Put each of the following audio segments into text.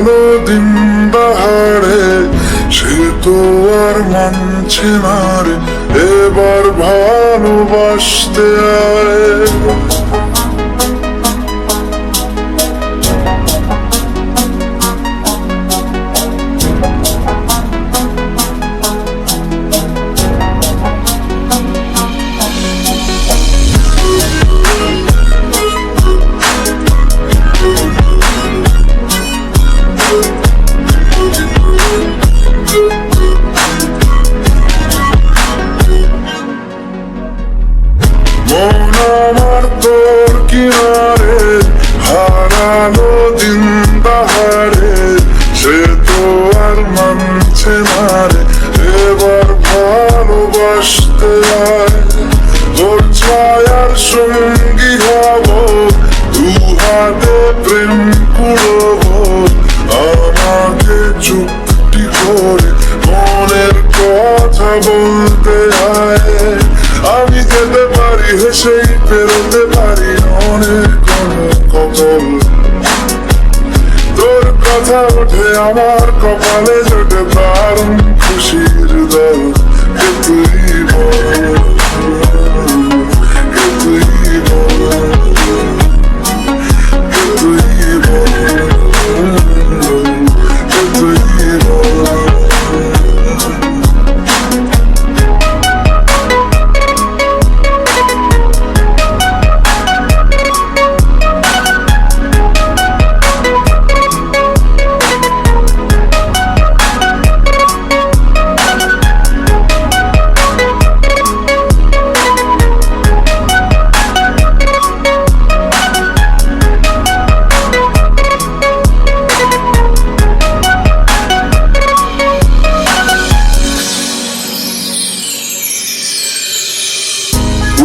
হারালো দিন বাহারে, সে তো আর মানছে না রে এবার ভালোবাসতে আয়। মন আমার তোর কিনারে, হারালো দিন বাহারে, সে তো আর মানছে না রে এবার ভালোবাসতে আয়। তোর ছায়ার সঙ্গী হব, দু হাতে প্রেম কুড়বো, আমাকে চুপটি করে মনের কথা বলতে আয়। আমি যেতে পারি হেসেই পেরোতে পারি অনেক কপাল, তোর কথা ওঠে আমার কপালে জোটে দারুণ খুশির দল। কে তুই বল, কে তুই বল, কে তুই বল, কে তুই বল।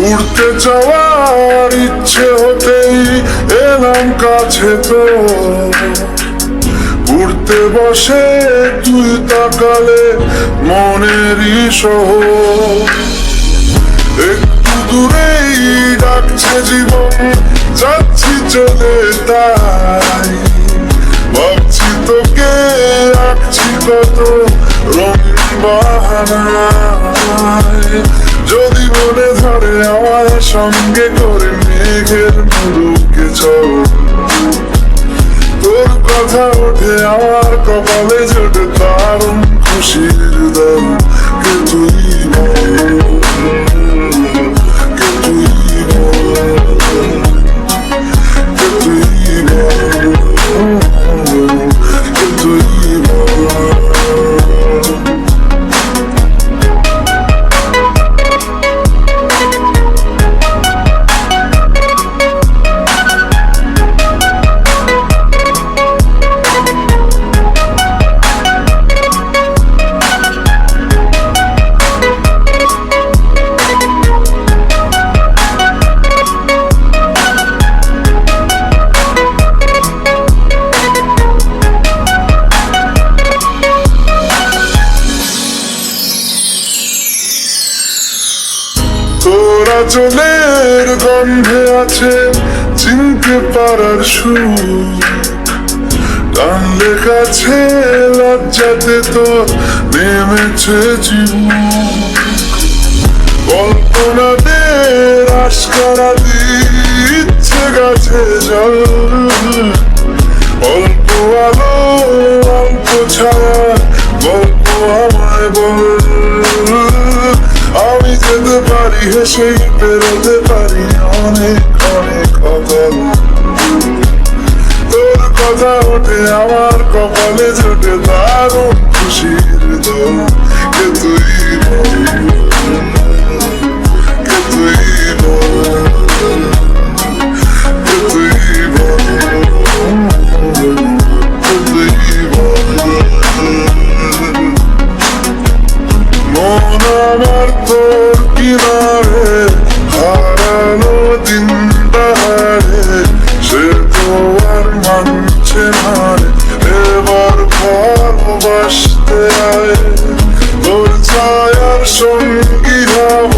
উড়তে যাওয়ার ইচ্ছে হতেই এলাম কাছে তো, উড়তে বসে তুই তাকালে মনেরই শহর। একটু দূরেই ডাকছে জীবন, যাচ্ছি চলে তাই ভাবছি তোকে আঁকছি কত রঙিন বাহানায়। যদি মনে ধরে আমার সঙ্গে করে মেঘের মুলুকে চল, তোর কথা ওঠে আমার কপালে জোটে দারুণ খুশির দল। কে তুই বল, কে তুই বল, কে তুই বল, কে তুই বল। তোরা চলের গন্ধে আছে চিনতে পারার সুখ, টানলে কাছে লজ্জাতে তোর নেমেছে জীবন। কল্পনাদের আশকারা দিচ্ছে গাছে জল, অল্প আলো অল্প ছায়া গল্প আমায় বল। আমি যেতে পারি হেসেই পেরোতে পারি অনেক অনেক অতল, তোর কথা ওঠে আমার কপালে জোটে দারুণ খুশির দল। কে তুই বল, কে তুই বল, কে তুই বল, কে তুই বল। মন আমার তোর কিনারে, হারালো দিন বাহারে, সে তো আর মানছে না রে এবার ভালোবাসতে আয়। তোর ছায়ার সঙ্গী হব,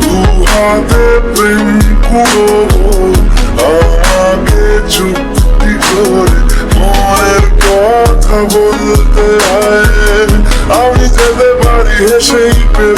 দু হাতে প্রেম কুড়বো, আমাকে চুক্তি করে মনের বলতে আয়, আমি যেতে পারি হেসেই পেরে